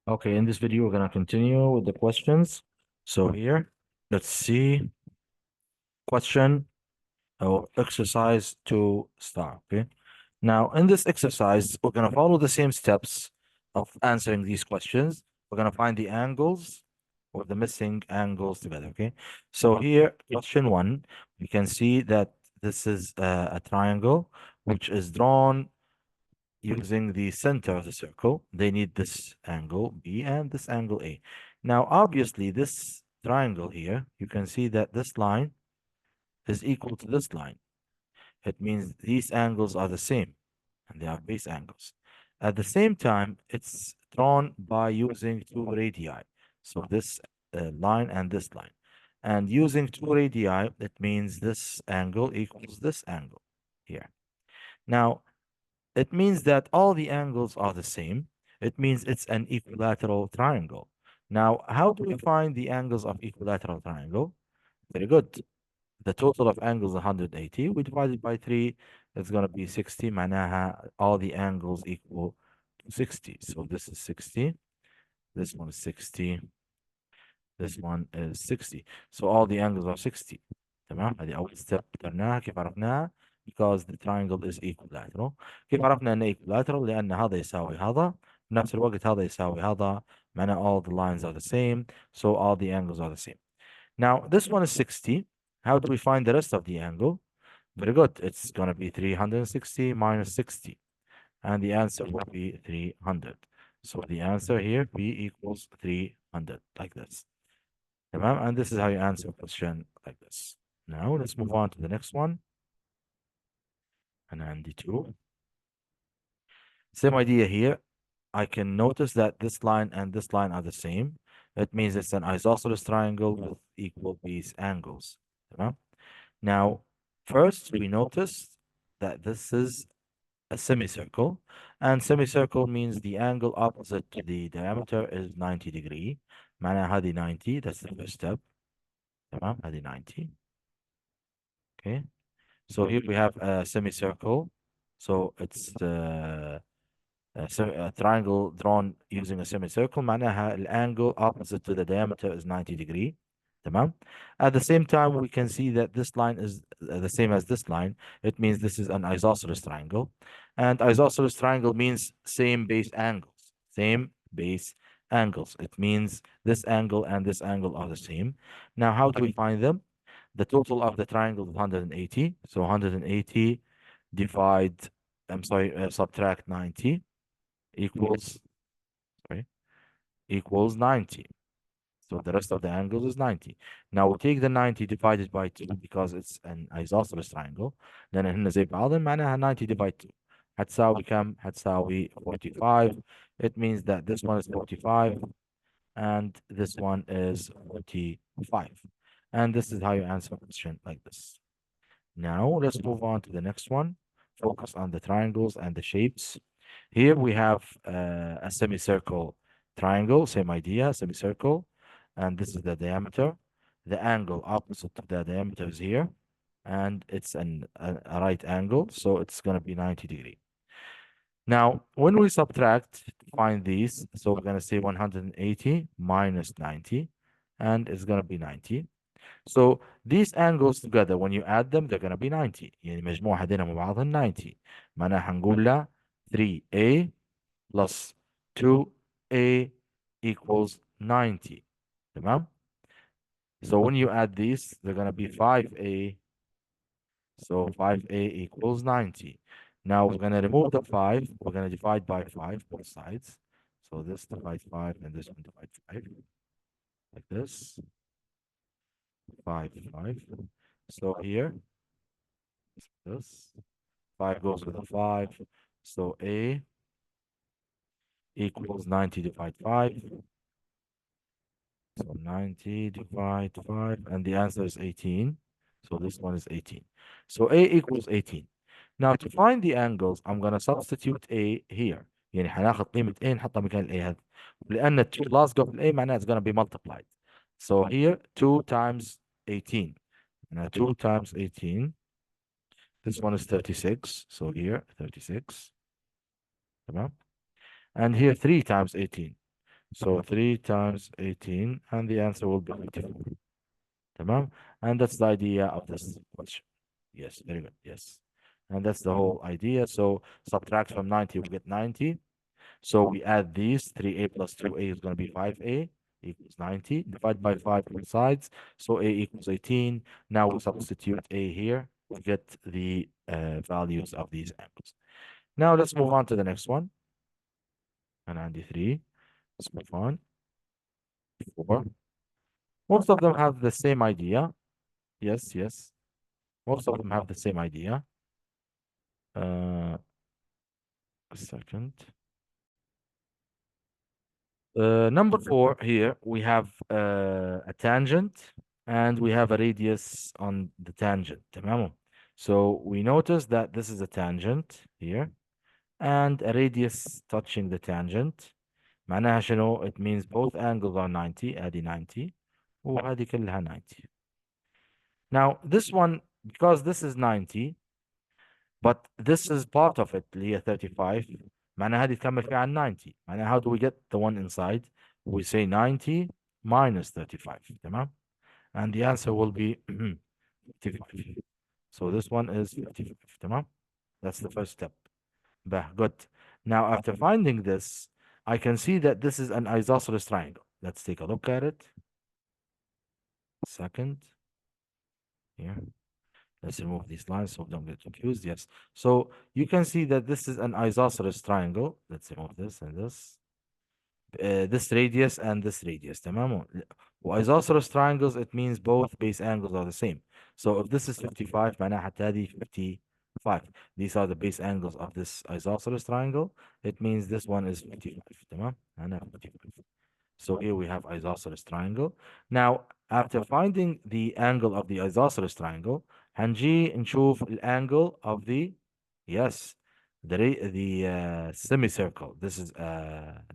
Okay, in this video, we're going to continue with the questions. So here, let's see question or exercise 2 star. Okay. Now, in this exercise, we're going to follow the same steps of answering these questions. We're going to find the angles or the missing angles together. Okay. So here, question 1, we can see that this is a triangle which is drawn using the center of the circle. They need this angle B and this angle A. Now, obviously, this triangle here, you can see that this line is equal to this line. It means these angles are the same, and they are base angles. At the same time, it's drawn by using two radii. So this line and this line. And using two radii, it means this angle equals this angle here. Now, it means that all the angles are the same. It means it's an equilateral triangle. Now, how do we find the angles of equilateral triangle? Very good. The total of angles 180. We divide it by 3. It's going to be 60. معناها all the angles equal to 60. So this is 60. This one is 60. This one is 60. So all the angles are 60. تمام؟ هذه أول step اخترناها. كيف عرفناها؟ Because the triangle is equilateral. كيف عرفنا أنه equilateral؟ لأن هذا يساوي هذا. في نفس الوقت هذا يساوي هذا. معناه all the lines are the same. So all the angles are the same. Now, this one is 60. How do we find the rest of the angle? Very good. It's going to be 360 minus 60. And the answer will be 300. So the answer here, B equals 300, like this. And this is how you answer a question like this. Now, let's move on to the next one. And then D2. Same idea here. I can notice that this line and this line are the same. It means it's an isosceles triangle with equal base angles. Now, first we notice that this is a semicircle, and semicircle means the angle opposite to the diameter is 90 degree. معناها هذه 90. That's the first step. تمام هذه 90. Okay. So here we have a semicircle. So it's a triangle drawn using a semicircle. معناها الانgle opposite to the diameter is 90 degree. تمام. At the same time, we can see that this line is the same as this line. It means this is an isosceles triangle. And isosceles triangle means same base angles. Same base angles. It means this angle and this angle are the same. Now, how do we find them? The total of the triangle is 180. So 180 subtract 90 equals 90. So the rest of the angles is 90. Now we take the 90 divided by 2 because it's an isosceles triangle. Then هن زي بعضهم معناها 90 divided 2. هتساوي كم؟ هتساوي 45. It means that this one is 45 and this one is 45. And this is how you answer a question like this. Now let's move on to the next one. Focus on the triangles and the shapes. Here we have a semicircle triangle, same idea, semicircle. And this is the diameter. The angle opposite to the diameter is here. And it's a right angle, so it's going to be 90 degree. Now, when we subtract to find these, so we're going to say 180 minus 90, and it's going to be 90. So these angles together, when you add them, they're going to be 90. يعني مجموع هذين مع بعضهم 90. معناها هنقول له 3a plus 2a equals 90. تمام? So when you add these, they're going to be 5a. So 5a equals 90. Now we're going to remove the 5. We're going to divide by 5 both sides. So this divides 5 and this one divides 5. Like this. 5, 5. So here, this 5 goes with a 5. So a equals 90 divided 5. So 90 divided 5, and the answer is 18. So this one is 18. So a equals 18. Now to find the angles, I'm going to substitute a here. يعني هناخد قيمة a نحطها مكان ال a هذا. لأن 2 لاصقة في ال a معناها it's going to be multiplied. So here 2 times 18. Now 2 times 18. This one is 36. So here 36. تمام. And here 3 times 18. So 3 times 18, and the answer will be 54. Tamam? And that's the idea of this question. Yes, very good. Yes. And that's the whole idea. So subtract from 90, we get 90. So we add these 3a plus 2a is going to be 5a equals 90. Divide by 5 both sides. So a equals 18. Now we substitute a here. We get the values of these angles. Now let's move on to the next one. And Andy 3. Let's move on. 4. Most of them have the same idea. Yes, yes. Most of them have the same idea. A second. Number 4 here, we have a tangent and we have a radius on the tangent. تمام. So we notice that this is a tangent here and a radius touching the tangent. معناها شنو؟ It means both angles are 90. ادي 90 وهذه كلها 90. Now this one, because this is 90, but this is part of it اللي هي 35. معناها هذه تكمل فيها عن 90. معناها how do we get the one inside? We say 90 minus 35. تمام. And the answer will be 55. So this one is 55. تمام. That's the first step. Good. Now, after finding this, I can see that this is an isosceles triangle. Let's take a look at it. Second. Here. Let's remove these lines so we don't get confused. Yes. So you can see that this is an isosceles triangle. Let's remove this and this radius and this radius. تمام. Isosceles triangles, it means both base angles are the same. So if this is 55 معناها حتى هذه 55. These are the base angles of this isosceles triangle. It means this one is 55. تمام. معناها 55. So here we have isosceles triangle. Now, after finding the angle of the isosceles triangle, هنجي نشوف الانgle of the, yes, the semicircle. This is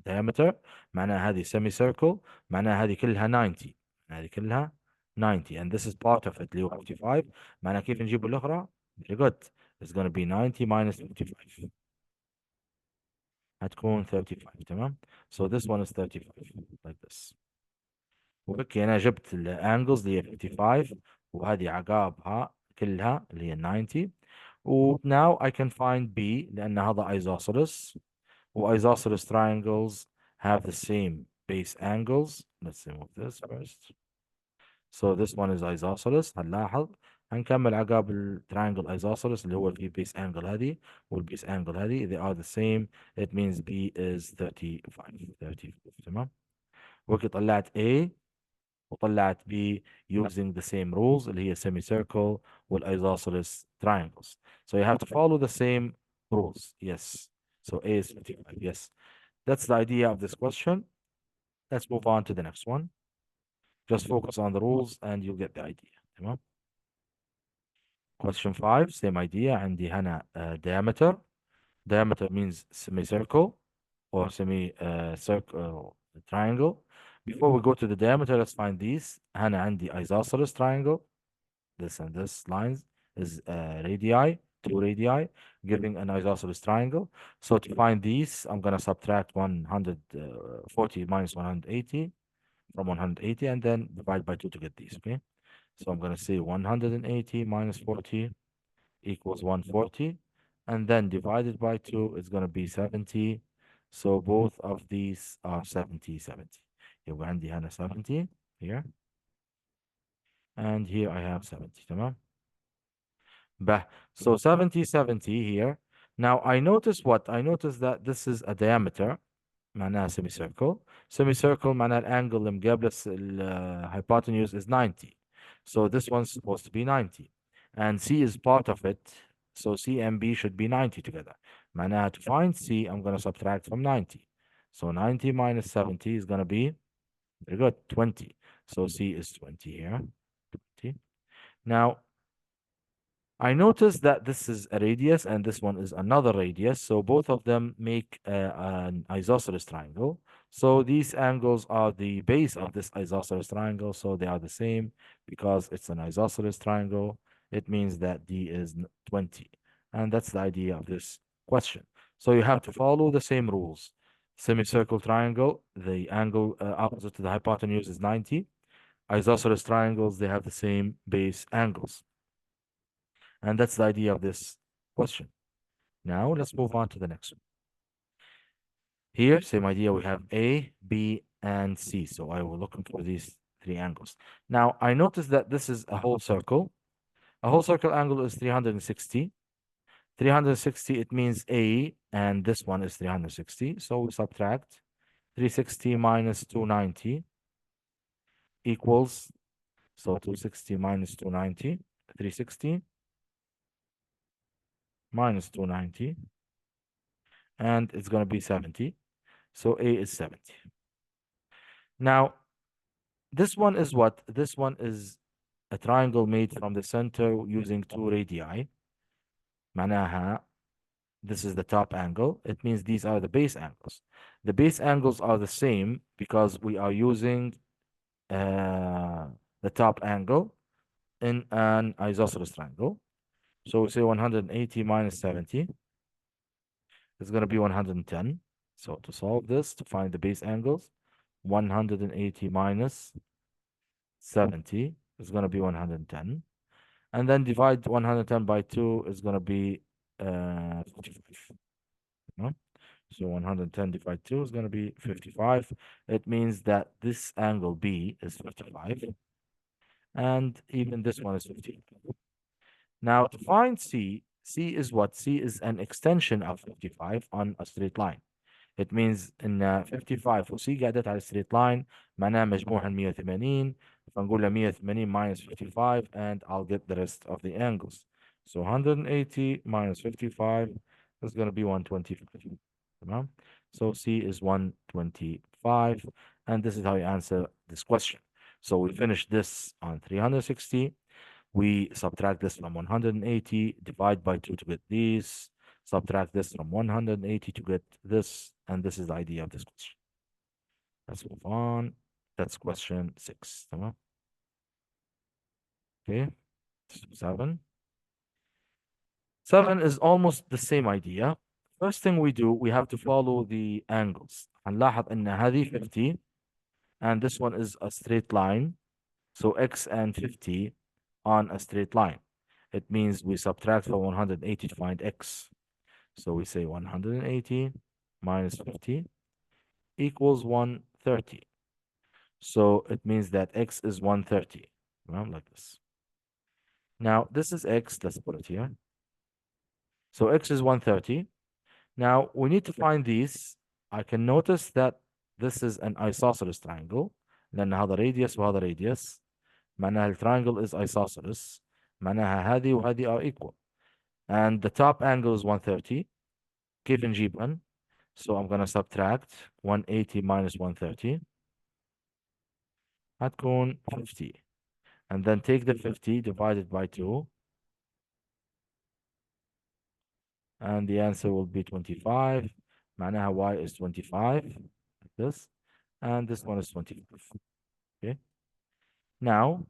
diameter. معناها هذه semicircle. معناها هذه كلها 90. هذه كلها 90. And this is part of it اللي هو 55. معناها كيف نجيب الأخرى؟ Very good. It's going to be 90 minus 55. هتكون 35. تمام. So this one is 35 like this. وهيك أنا جبت الانجلز اللي هي 55 وهذه عقابها كلها اللي هي 90. و now I can find B لأن هذا isosceles و isosceles triangles have the same base angles. Let's remove this first. So this one is isosceles. هنلاحظ هنكمل عقاب التريانجل isosceles اللي هو فيه base angle هذه والبيس angle هذه. They are the same. It means B is 35. تمام. وكي طلعت A وطلعت B using the same rules اللي هي semicircle والisosceles triangles. So you have to follow the same rules. Yes. So A is 55. Yes. That's the idea of this question. Let's move on to the next one. Just focus on the rules and you'll get the idea. تمام. Question 5, same idea. عندي هنا diameter. Diameter means semicircle or semi-circle triangle. Before we go to the diameter, let's find these. هنا عندي isosceles triangle. This and this lines is radii, two radii, giving an isosceles triangle. So to find these, I'm going to subtract 140 minus 180 from 180 and then divide by 2 to get these, okay? So I'm going to say 180 minus 40 equals 140. And then divided by 2 is going to be 70. So both of these are 70, 70. يبقى عندي هنا 70 here. And here I have 70, تمام? So 70, 70 here. Now I notice what? I notice that this is a diameter. معناها semicircle. Semicircle معناها الانجل اللي مقابل hypotenuse is 90. So this one's supposed to be 90. And C is part of it. So C and B should be 90 together. معناها to find C, I'm going to subtract from 90. So 90 minus 70 is going to be, very good, 20. So C is 20 here. 20. Now, I noticed that this is a radius and this one is another radius. So both of them make an isosceles triangle. So these angles are the base of this isosceles triangle. So they are the same because it's an isosceles triangle. It means that D is 20. And that's the idea of this question. So you have to follow the same rules. Semicircle triangle, the angle opposite to the hypotenuse is 90. Isosceles triangles, they have the same base angles. And that's the idea of this question. Now let's move on to the next one. Here, same idea, we have A, B, and C. So I will look for these three angles. Now, I notice that this is a whole circle. A whole circle angle is 360. 360, it means A, and this one is 360. So we subtract 360 minus 290 equals, so 260 minus 290, 360 minus 290, and it's going to be 70. So A is 70. Now, this one is what? This one is a triangle made from the center using two radii. معناها this is the top angle. It means these are the base angles. The base angles are the same because we are using the top angle in an isosceles triangle. So we say 180 minus 70 is going to be 110. So to solve this, to find the base angles, 180 minus 70 is going to be 110. And then divide 110 by 2 is going to be 55. No? So 110 divided 2 is going to be 55. It means that this angle B is 55. And even this one is 55. Now, to find C, C is what? C is an extension of 55 on a straight line. It means ان 55 وC قاعدة على straight line معناها مجموعها 180 فنقول له 180 minus 55 and I'll get the rest of the angles. So 180 minus 55 is going to be 125. تمام? So C is 125 and this is how you answer this question. So we finish this on 360. We subtract this from 180, divide by 2 to get these, subtract this from 180 to get this, and this is the idea of this question. Let's move on. That's question 6. تمام? Okay, 7. 7 is almost the same idea. First thing we do, we have to follow the angles. هنلاحظ ان هذه 50 and this one is a straight line. So x and 50 on a straight line. It means we subtract from 180 to find x. So we say 180 minus 50 equals 130. So it means that x is 130. Like this. Now, this is x. Let's put it here. So x is 130. Now, we need to find these. I can notice that this is an isosceles triangle. لأن هذا radius وهذا radius. معناها التريانجل is isosceles. معناها هذه وهذه are equal. And the top angle is 130. كيف نجيبهن? So I'm going to subtract 180 minus 130. هتكون 50. And then take the 50 divided by 2. And the answer will be 25. معناها y is 25. Like this. And this one is 25. Okay. Now,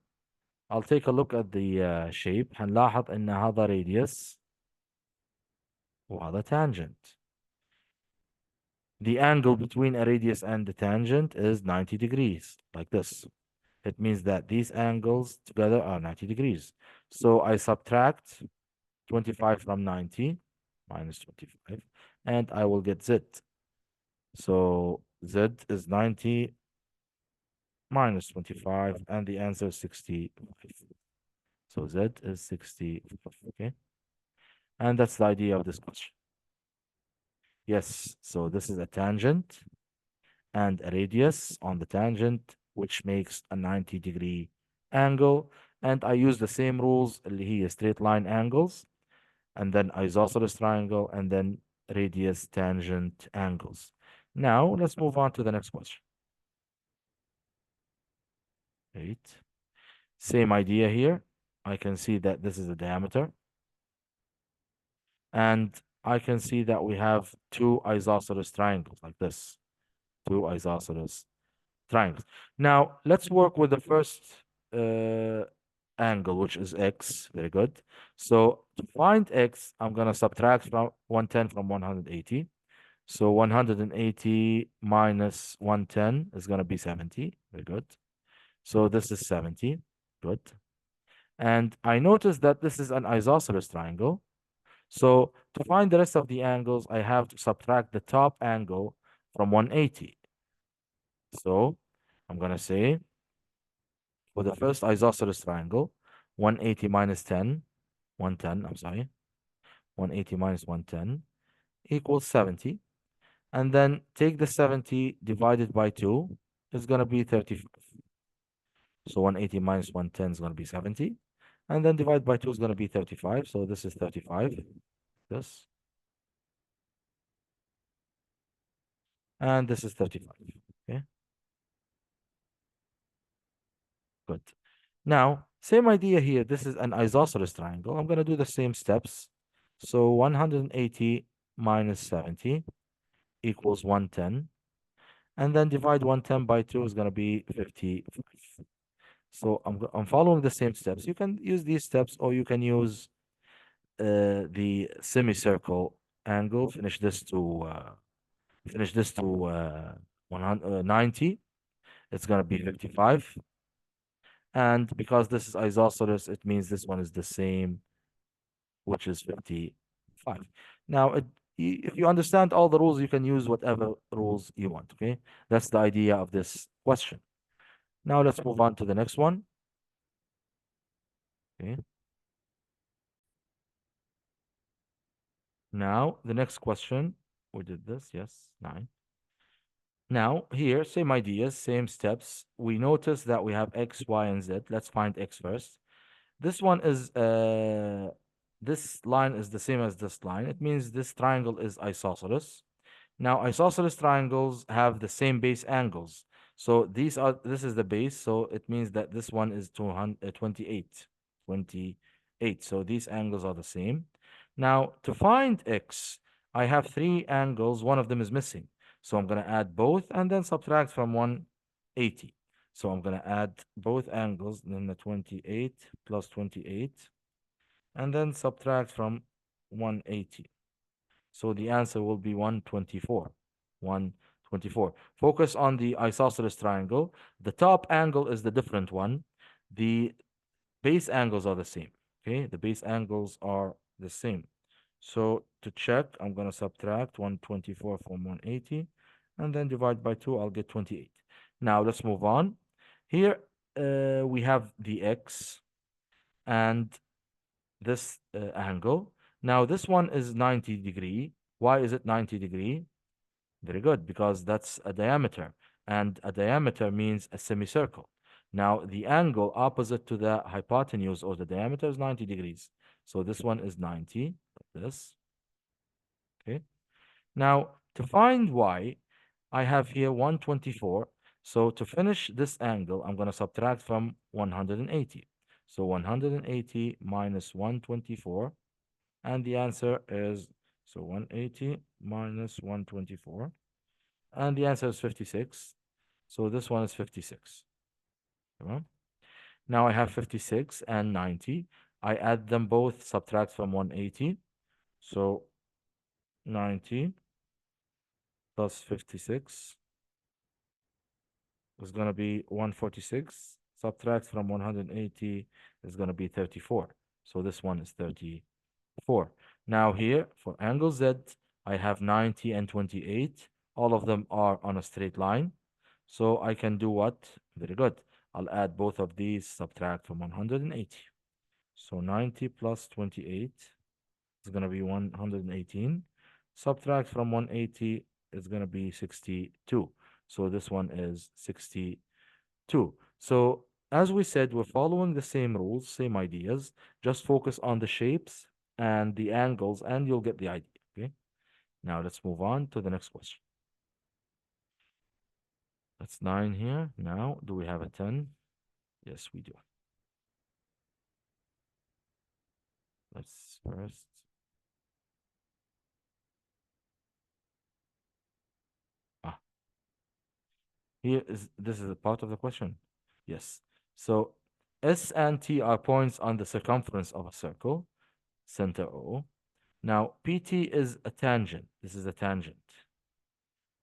I'll take a look at the shape. هنلاحظ ان هذا radius وهذا tangent. The angle between a radius and the tangent is 90 degrees, like this. It means that these angles together are 90 degrees. So I subtract 25 from 90, minus 25, and I will get Z. So Z is 90 minus 25, and the answer is 65. So Z is 65, okay? And that's the idea of this question. Yes, so this is a tangent and a radius on the tangent, which makes a 90-degree angle. And I use the same rules, اللي هي straight line angles, and then isosceles triangle, and then radius tangent angles. Now, let's move on to the next question. 8. Same idea here. I can see that this is the diameter. And I can see that we have two isosceles triangles like this. Two isosceles triangles. Now, let's work with the first angle, which is x. Very good. So to find x, I'm going to subtract from 110 from 180. So 180 minus 110 is going to be 70. Very good. So this is 70. Good. And I noticed that this is an isosceles triangle. So to find the rest of the angles, I have to subtract the top angle from 180. So I'm going to say for the first isosceles triangle, 180 minus 10, 110, I'm sorry, 180 minus 110 equals 70. And then take the 70 divided by 2 is going to be 35. So 180 minus 110 is going to be 70. And then divide by 2 is going to be 35. So this is 35. This. And this is 35. Okay, good. Now, same idea here. This is an isosceles triangle. I'm going to do the same steps. So 180 minus 70 equals 110. And then divide 110 by 2 is going to be 55. So I'm following the same steps. You can use these steps or you can use the semicircle angle. Finish this to 190. It's going to be 55. And because this is isosceles, it means this one is the same, which is 55. Now, if you understand all the rules, you can use whatever rules you want, okay? That's the idea of this question. Now, let's move on to the next one, okay? Now, the next question, we did this, yes, 9. Now, here, same ideas, same steps. We notice that we have x, y, and z. Let's find x first. This one is, this line is the same as this line. It means this triangle is isosceles. Now, isosceles triangles have the same base angles. So this is the base. So it means that this one is 28. 28. So these angles are the same. Now, to find x, I have three angles. One of them is missing. So I'm going to add both and then subtract from 180. So I'm going to add both angles, then the 28 plus 28, and then subtract from 180. So the answer will be 124. 124. Focus on the isosceles triangle. The top angle is the different one. The base angles are the same. Okay, the base angles are the same. So to check, I'm going to subtract 124 from 180 and then divide by 2, I'll get 28. Now let's move on. Here we have the x and this angle. Now this one is 90 degree. Why is it 90 degree? Very good, because that's a diameter, and a diameter means a semicircle. Now the angle opposite to the hypotenuse or the diameter is 90 degrees. So this one is 90, like this. Okay. Now to find y, I have here 124. So to finish this angle, I'm going to subtract from 180. So 180 minus 124. And the answer is, so 180 minus 124. And the answer is 56. So this one is 56. Tamam. Now I have 56 and 90. I add them both, subtract from 180. So 90 plus 56 is going to be 146. Subtract from 180 is going to be 34. So this one is 34. Now here, for angle Z, I have 90 and 28. All of them are on a straight line. So I can do what? Very good. I'll add both of these, subtract from 180. So 90 plus 28 is going to be 118. Subtract from 180 is going to be 62. So this one is 62. So as we said, we're following the same rules, same ideas. Just focus on the shapes and the angles, and you'll get the idea. Okay. Now let's move on to the next question. That's 9 here. Now, do we have a 10? Yes, we do. Let's first. Ah, this is a part of the question. Yes. So S and T are points on the circumference of a circle, center O. Now, PT is a tangent. This is a tangent.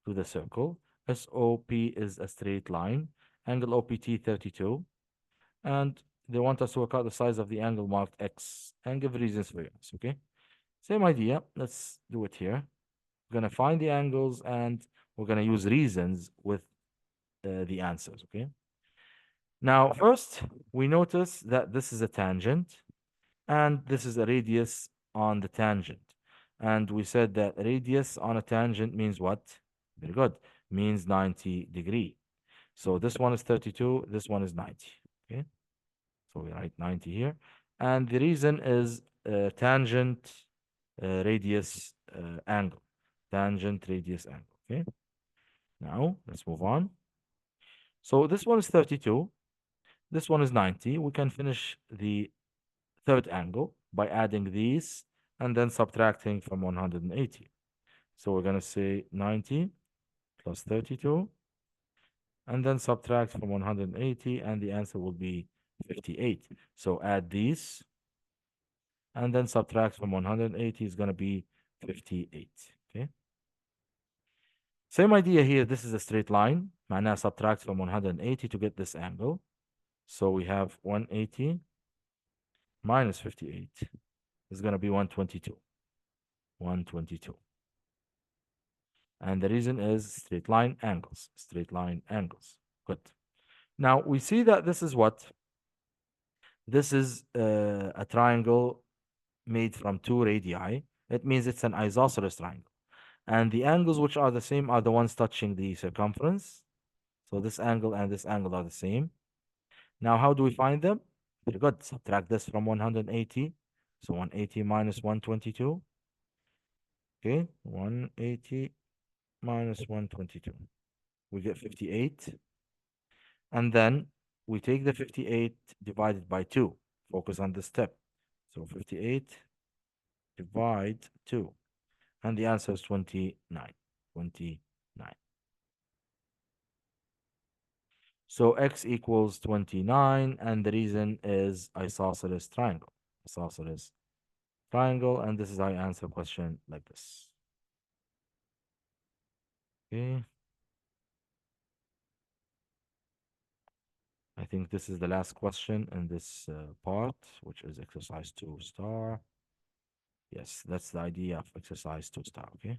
to the circle. SOP is a straight line. Angle OPT 32. And they want us to work out the size of the angle marked X and give reasons for yours, okay? Same idea. Let's do it here. We're going to find the angles and we're going to use reasons with the answers, okay? Now, first, we notice that this is a tangent and this is a radius on the tangent. And we said that radius on a tangent means what? Very good. Means 90 degree. So this one is 32, this one is 90. Okay. So we write 90 here. And the reason is tangent radius angle. Tangent radius angle. Okay. Now let's move on. So this one is 32. This one is 90. We can finish the third angle by adding these and then subtracting from 180. So we're going to say 90 plus 32 and then subtract from 180 and the answer will be 58. So add these and then subtract from 180 is going to be 58. Okay. Same idea here. This is a straight line. معناها subtract from 180 to get this angle. So we have 180 minus 58 is going to be 122. 122. And the reason is straight line angles. Straight line angles. Good. Now we see that this is what? This is a triangle made from two radii. It means it's an isosceles triangle. And the angles which are the same are the ones touching the circumference. So this angle and this angle are the same. Now, how do we find them? Very good. Subtract this from 180. So 180 minus 122. Okay, 180 minus 122. We get 58. And then we take the 58 divided by 2. Focus on this step. So 58 divide 2. And the answer is 29. 29. So x equals 29, and the reason is isosceles triangle. Isosceles triangle, and this is how I answer a question like this. Okay. I think this is the last question in this part, which is exercise 2 star. Yes, that's the idea of exercise 2 star, okay?